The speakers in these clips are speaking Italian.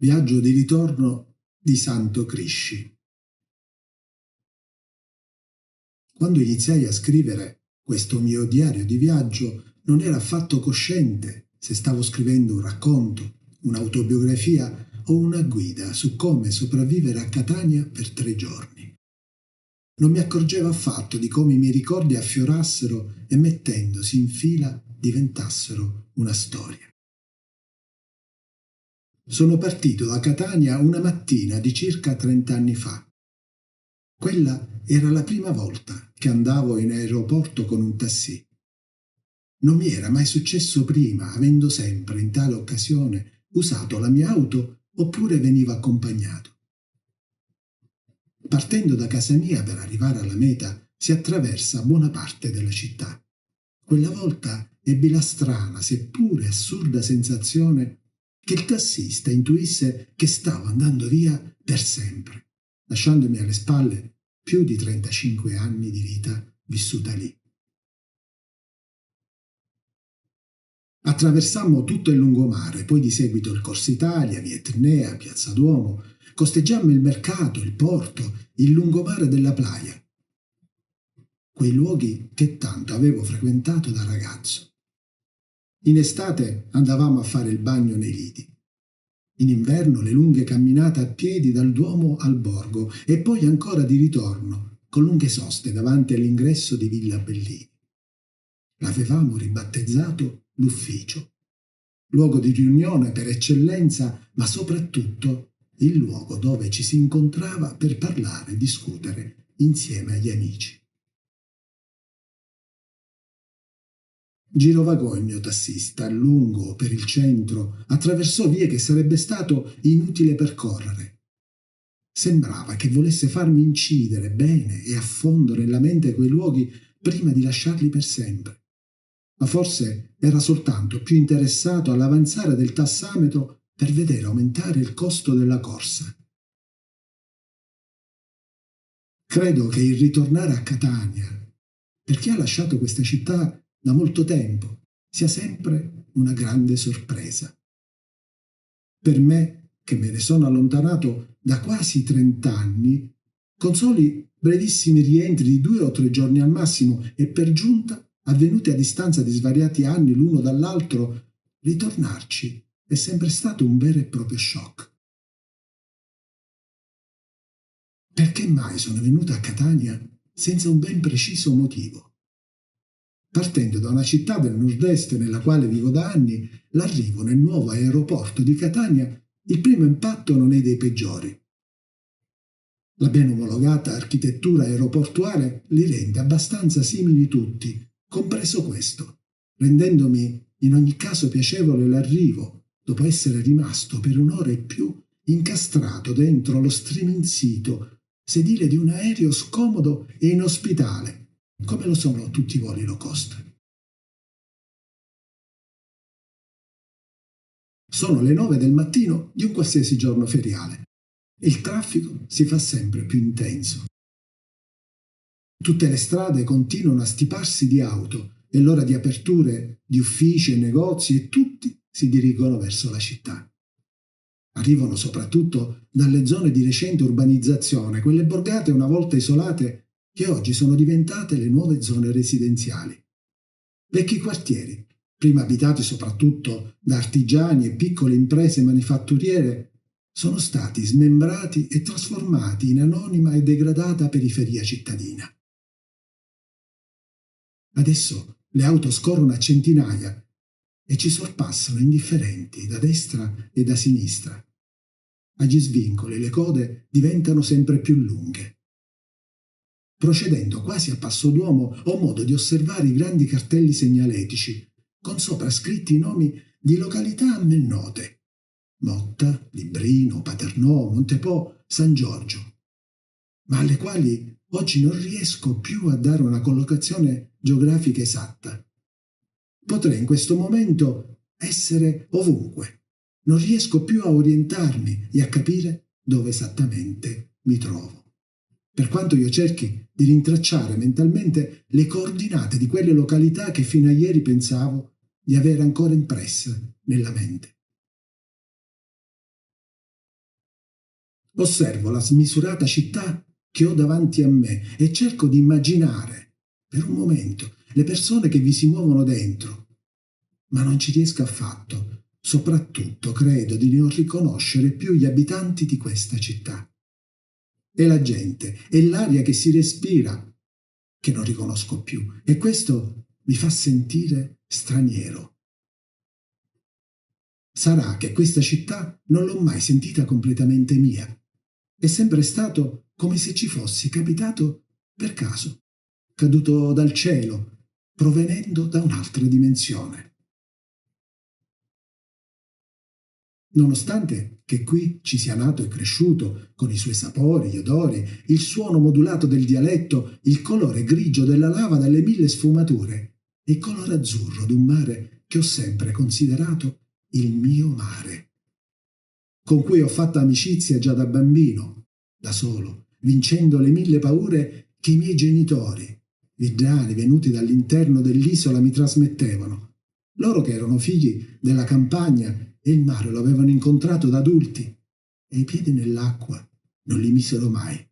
Viaggio di ritorno di Santo Crisci. Quando iniziai a scrivere questo mio diario di viaggio, non ero affatto cosciente se stavo scrivendo un racconto, un'autobiografia o una guida su come sopravvivere a Catania per 3 giorni. Non mi accorgevo affatto di come i miei ricordi affiorassero e mettendosi in fila diventassero una storia. Sono partito da Catania una mattina di circa 30 anni fa. Quella era la prima volta che andavo in aeroporto con un taxi. Non mi era mai successo prima, avendo sempre in tale occasione usato la mia auto oppure venivo accompagnato. Partendo da casa mia per arrivare alla meta si attraversa buona parte della città. Quella volta ebbi la strana, seppure assurda sensazione che il tassista intuisse che stavo andando via per sempre, lasciandomi alle spalle più di 35 anni di vita vissuta lì. Attraversammo tutto il lungomare, poi di seguito il Corso Italia, via Etnea, Piazza Duomo, costeggiammo il mercato, il porto, il lungomare della playa, quei luoghi che tanto avevo frequentato da ragazzo. In estate andavamo a fare il bagno nei lidi. In inverno le lunghe camminate a piedi dal Duomo al borgo e poi ancora di ritorno, con lunghe soste davanti all'ingresso di Villa Bellini. L'avevamo ribattezzato l'ufficio, luogo di riunione per eccellenza, ma soprattutto il luogo dove ci si incontrava per parlare e discutere insieme agli amici. Girovagò il mio tassista, lungo per il centro, attraversò vie che sarebbe stato inutile percorrere. Sembrava che volesse farmi incidere bene e a fondo nella mente quei luoghi prima di lasciarli per sempre. Ma forse era soltanto più interessato all'avanzare del tassametro per vedere aumentare il costo della corsa. Credo che il ritornare a Catania, per chi ha lasciato questa città da molto tempo, sia sempre una grande sorpresa. Per me, che me ne sono allontanato da quasi 30 anni, con soli brevissimi rientri di 2 o 3 giorni al massimo e per giunta avvenuti a distanza di svariati anni l'uno dall'altro, ritornarci è sempre stato un vero e proprio shock. Perché mai sono venuto a Catania senza un ben preciso motivo? Partendo da una città del nord-est nella quale vivo da anni, l'arrivo nel nuovo aeroporto di Catania, il primo impatto non è dei peggiori. La ben omologata architettura aeroportuale li rende abbastanza simili tutti, compreso questo, rendendomi in ogni caso piacevole l'arrivo, dopo essere rimasto per un'ora e più incastrato dentro lo striminzito sedile di un aereo scomodo e inospitale, come lo sono tutti i voli low cost. Sono le 9 del mattino di un qualsiasi giorno feriale e il traffico si fa sempre più intenso. Tutte le strade continuano a stiparsi di auto, è l'ora di aperture di uffici e negozi e tutti si dirigono verso la città. Arrivano soprattutto dalle zone di recente urbanizzazione, quelle borgate una volta isolate che oggi sono diventate le nuove zone residenziali. Vecchi quartieri, prima abitati soprattutto da artigiani e piccole imprese manifatturiere, sono stati smembrati e trasformati in anonima e degradata periferia cittadina. Adesso le auto scorrono a centinaia e ci sorpassano indifferenti da destra e da sinistra. Agli svincoli le code diventano sempre più lunghe. Procedendo quasi a passo d'uomo ho modo di osservare i grandi cartelli segnaletici, con sopra scritti i nomi di località a me note: Motta, Librino, Paternò, Montepò, San Giorgio, ma alle quali oggi non riesco più a dare una collocazione geografica esatta. Potrei in questo momento essere ovunque. Non riesco più a orientarmi e a capire dove esattamente mi trovo. Per quanto io cerchi di rintracciare mentalmente le coordinate di quelle località che fino a ieri pensavo di avere ancora impresse nella mente. Osservo la smisurata città che ho davanti a me e cerco di immaginare, per un momento, le persone che vi si muovono dentro, ma non ci riesco affatto. Soprattutto credo di non riconoscere più gli abitanti di questa città. È la gente, è l'aria che si respira che non riconosco più e questo mi fa sentire straniero. Sarà che questa città non l'ho mai sentita completamente mia. È sempre stato come se ci fossi capitato per caso, caduto dal cielo, provenendo da un'altra dimensione. Nonostante che qui ci sia nato e cresciuto, con i suoi sapori, gli odori, il suono modulato del dialetto, il colore grigio della lava dalle mille sfumature e il colore azzurro d'un mare che ho sempre considerato il mio mare, con cui ho fatto amicizia già da bambino, da solo, vincendo le mille paure che i miei genitori, vigiani venuti dall'interno dell'isola, mi trasmettevano. Loro che erano figli della campagna e il mare lo avevano incontrato da adulti e i piedi nell'acqua non li misero mai.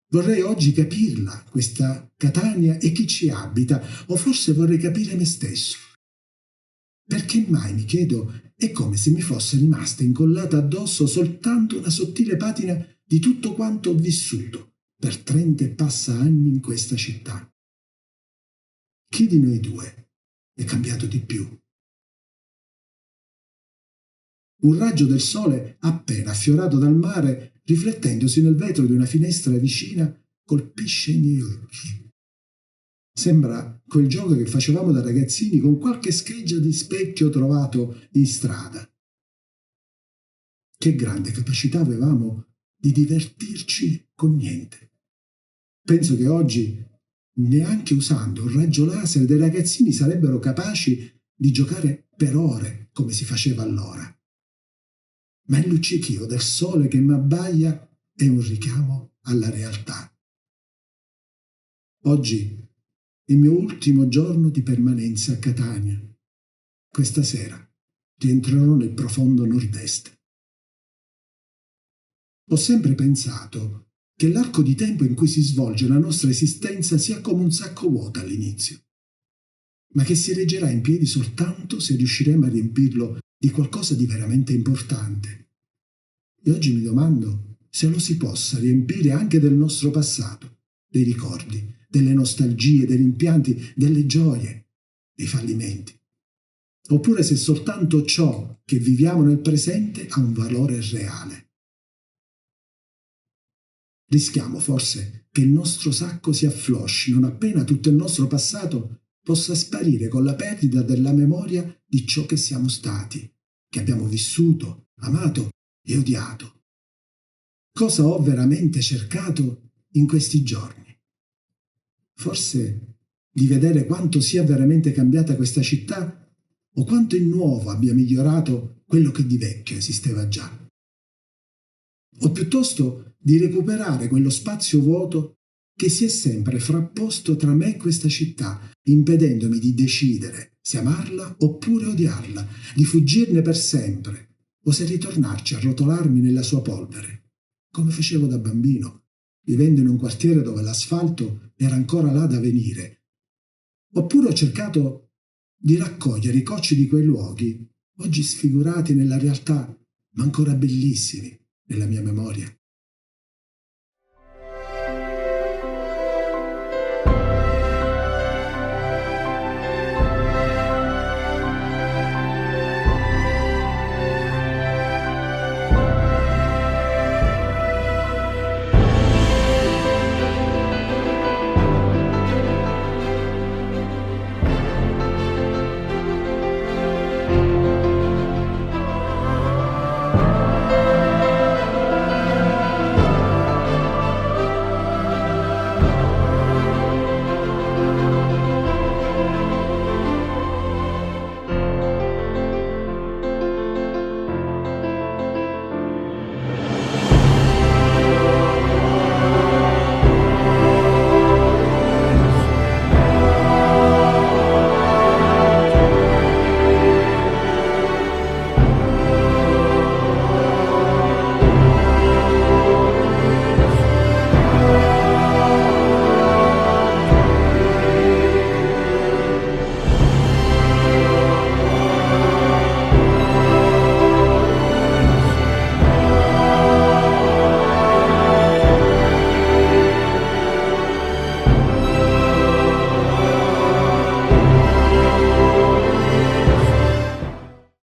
Vorrei oggi capirla, questa Catania e chi ci abita, o forse vorrei capire me stesso. Perché mai, mi chiedo, è come se mi fosse rimasta incollata addosso soltanto una sottile patina di tutto quanto ho vissuto per 30 e passa anni in questa città. Chi di noi due è cambiato di più? Un raggio del sole appena affiorato dal mare, riflettendosi nel vetro di una finestra vicina, colpisce i miei occhi. Sembra quel gioco che facevamo da ragazzini con qualche scheggia di specchio trovato in strada. Che grande capacità avevamo di divertirci con niente. Penso che oggi, neanche usando un raggio laser, dei ragazzini sarebbero capaci di giocare per ore come si faceva allora. Ma il luccichio del sole che mi abbaia è un richiamo alla realtà. Oggi è il mio ultimo giorno di permanenza a Catania. Questa sera rientrerò nel profondo nord-est. Ho sempre pensato che l'arco di tempo in cui si svolge la nostra esistenza sia come un sacco vuoto all'inizio, ma che si reggerà in piedi soltanto se riusciremo a riempirlo di qualcosa di veramente importante. E oggi mi domando se lo si possa riempire anche del nostro passato, dei ricordi, delle nostalgie, dei rimpianti, delle gioie, dei fallimenti. Oppure se soltanto ciò che viviamo nel presente ha un valore reale. Rischiamo forse che il nostro sacco si afflosci non appena tutto il nostro passato possa sparire con la perdita della memoria di ciò che siamo stati, che abbiamo vissuto, amato e odiato. Cosa ho veramente cercato in questi giorni? Forse di vedere quanto sia veramente cambiata questa città o quanto in nuovo abbia migliorato quello che di vecchio esisteva già. O piuttosto di recuperare quello spazio vuoto che si è sempre frapposto tra me e questa città, impedendomi di decidere se amarla oppure odiarla, di fuggirne per sempre, o se ritornarci a rotolarmi nella sua polvere, come facevo da bambino, vivendo in un quartiere dove l'asfalto era ancora là da venire. Oppure ho cercato di raccogliere i cocci di quei luoghi, oggi sfigurati nella realtà, ma ancora bellissimi nella mia memoria.